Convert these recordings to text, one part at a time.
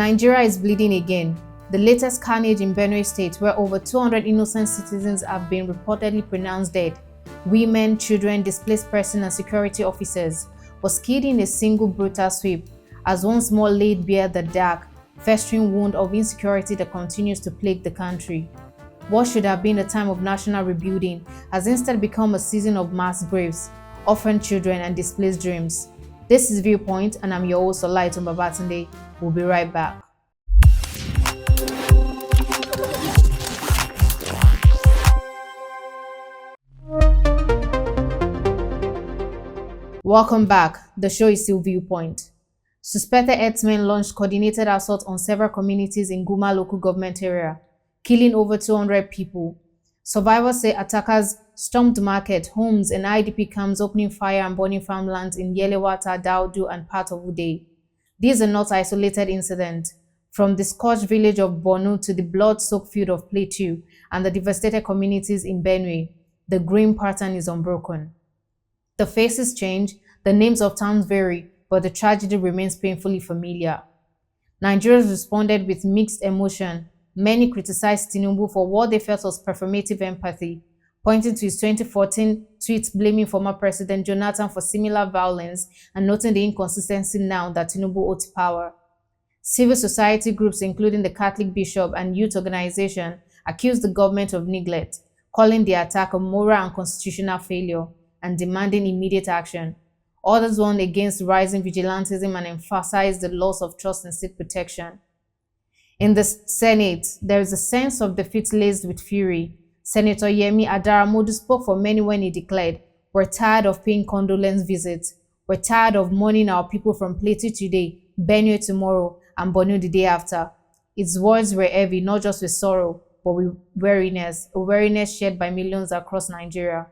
Nigeria is bleeding again. The latest carnage in Benue State, where over 200 innocent citizens have been reportedly pronounced dead, women, children, displaced persons, and security officers, was killed in a single brutal sweep, as once more laid bare the dark, festering wound of insecurity that continues to plague the country. What should have been a time of national rebuilding has instead become a season of mass graves, orphaned children, and displaced dreams. This is Viewpoint, and I'm your host, Olaiton Babatunde. We'll be right back. Welcome back. The show is still Viewpoint. Suspected herdsmen launched coordinated assault on several communities in Guma local government area, killing over 200 people. Survivors say attackers stormed market, homes, and IDP camps, opening fire and burning farmlands in Yelewata, Daudu, and part of Uday. These are not isolated incidents. From the scorched village of Benue to the blood-soaked field of Plateau and the devastated communities in Benue, the grim pattern is unbroken. The faces change, the names of towns vary, but the tragedy remains painfully familiar. Nigerians responded with mixed emotion. Many criticized Tinubu for what they felt was performative empathy, pointing to his 2014 tweet blaming former President Jonathan for similar violence and noting the inconsistency now that Tinubu owed power. Civil society groups, including the Catholic Bishop and youth organization, accused the government of neglect, calling the attack a moral and constitutional failure and demanding immediate action. Others warned against rising vigilantism and emphasized the loss of trust in state protection. In the Senate, there is a sense of defeat laced with fury. Senator Yemi Adaramodu spoke for many when he declared, "We're tired of paying condolence visits. We're tired of mourning our people from Plateau today, Benue tomorrow, and Benue the day after." His words were heavy, not just with sorrow, but with weariness, a weariness shared by millions across Nigeria.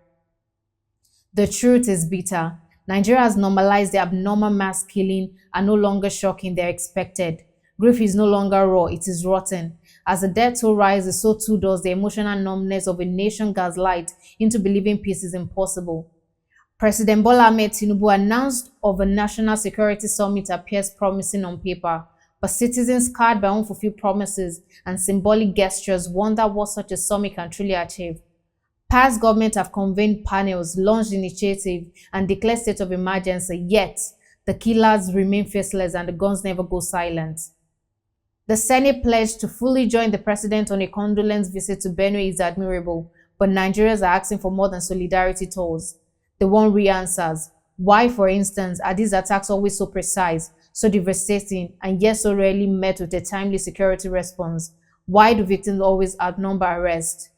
The truth is bitter. Nigeria has normalized the abnormal mass killing and no longer shocking, they're expected. Grief is no longer raw, it is rotten. As the death toll rises, so too does the emotional numbness of a nation gaslight into believing peace is impossible. President Bola Ahmed Tinubu announced of a national security summit appears promising on paper, but citizens scarred by unfulfilled promises and symbolic gestures wonder what such a summit can truly achieve. Past governments have convened panels, launched initiatives, and declared state of emergency, yet the killers remain faceless and the guns never go silent. The Senate pledged to fully join the president on a condolence visit to Benue is admirable, but Nigerians are asking for more than solidarity tolls. They want real answers. Why, for instance, are these attacks always so precise, so devastating, and yet so rarely met with a timely security response? Why do victims always outnumber arrests?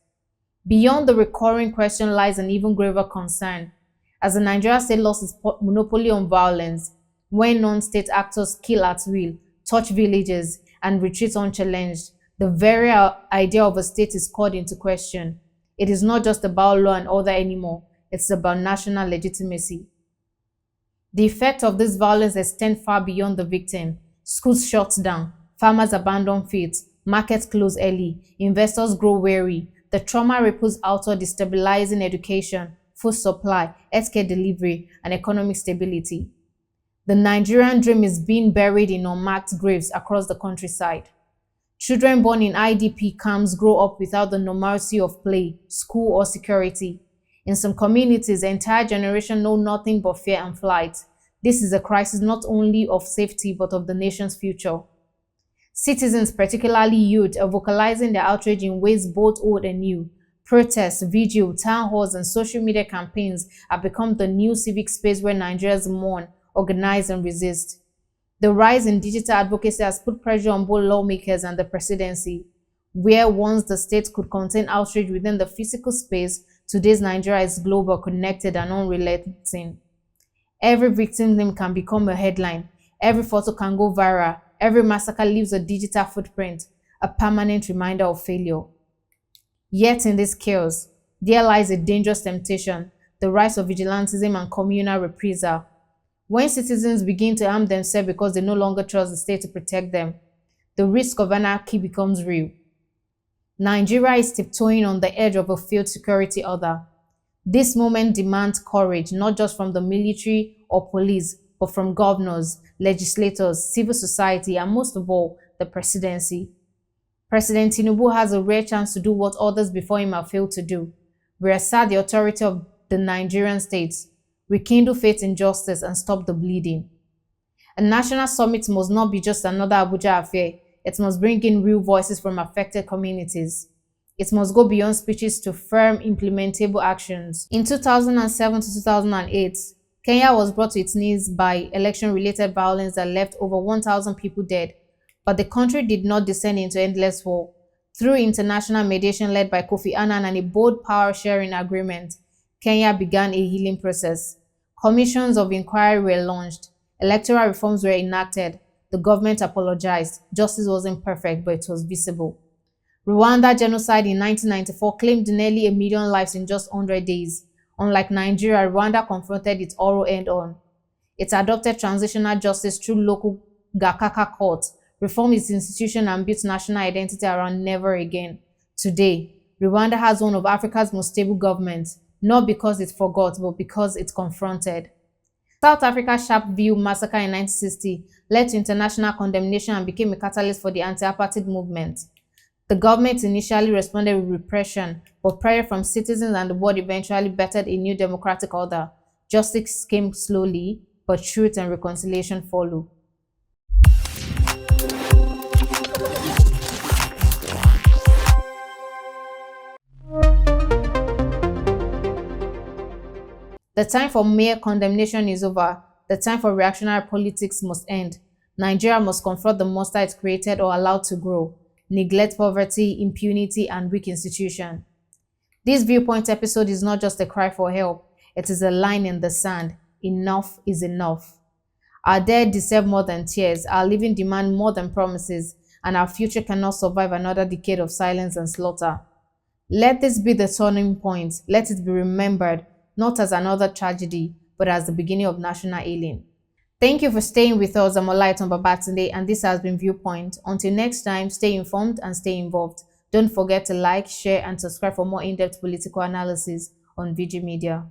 Beyond the recurring question lies an even graver concern. As the Nigerian state lost its monopoly on violence, when non-state actors kill at will, touch villages, and retreat unchallenged, the very idea of a state is called into question. It is not just about law and order anymore, it's about national legitimacy. The effect of this violence extends far beyond the victim. Schools shut down, farmers abandon fields, markets close early, investors grow wary. The trauma ripples outward, destabilizing education, food supply, healthcare delivery, and economic stability. The Nigerian dream is being buried in unmarked graves across the countryside. Children born in IDP camps grow up without the normalcy of play, school, or security. In some communities, the entire generation know nothing but fear and flight. This is a crisis not only of safety but of the nation's future. Citizens, particularly youth, are vocalizing their outrage in ways both old and new. Protests, vigil, town halls, and social media campaigns have become the new civic space where Nigerians mourn, organize, and resist. The rise in digital advocacy has put pressure on both lawmakers and the presidency. Where once the state could contain outrage within the physical space, today's Nigeria is global, connected, and unrelenting. Every victim's name can become a headline. Every photo can go viral. Every massacre leaves a digital footprint, a permanent reminder of failure. Yet in this chaos, there lies a dangerous temptation, the rise of vigilantism and communal reprisal. When citizens begin to arm themselves because they no longer trust the state to protect them, the risk of anarchy becomes real. Nigeria is tiptoeing on the edge of a failed security order. This moment demands courage, not just from the military or police, but from governors, legislators, civil society, and most of all, the presidency. President Tinubu has a rare chance to do what others before him have failed to do: reassert the authority of the Nigerian state, rekindle faith in justice, and stop the bleeding. A national summit must not be just another Abuja affair. It must bring in real voices from affected communities. It must go beyond speeches to firm, implementable actions. In 2007 to 2008, Kenya was brought to its knees by election-related violence that left over 1,000 people dead. But the country did not descend into endless war. Through international mediation led by Kofi Annan and a bold power-sharing agreement, Kenya began a healing process. Commissions of inquiry were launched. Electoral reforms were enacted. The government apologized. Justice wasn't perfect, but it was visible. Rwanda genocide in 1994 claimed nearly 1 million lives in just 100 days. Unlike Nigeria, Rwanda confronted its oral end-on. It adopted transitional justice through local Gakaka courts, reformed its institution, and built national identity around never again. Today, Rwanda has one of Africa's most stable governments, not because it forgot, but because it confronted. South Africa's Sharpeville massacre in 1960 led to international condemnation and became a catalyst for the anti-apartheid movement. The government initially responded with repression, but prayer from citizens and the world eventually bettered a new democratic order. Justice came slowly, but truth and reconciliation followed. The time for mere condemnation is over. The time for reactionary politics must end. Nigeria must confront the monster it created or allowed to grow: neglect, poverty, impunity, and weak institutions. This Viewpoint episode is not just a cry for help. It is a line in the sand. Enough is enough. Our dead deserve more than tears. Our living demand more than promises. And our future cannot survive another decade of silence and slaughter. Let this be the turning point. Let it be remembered, not as another tragedy, but as the beginning of national healing. Thank you for staying with us. I'm Olaitan Babatunde, and this has been Viewpoint. Until next time, stay informed and stay involved. Don't forget to like, share, and subscribe for more in-depth political analysis on Veegil Media.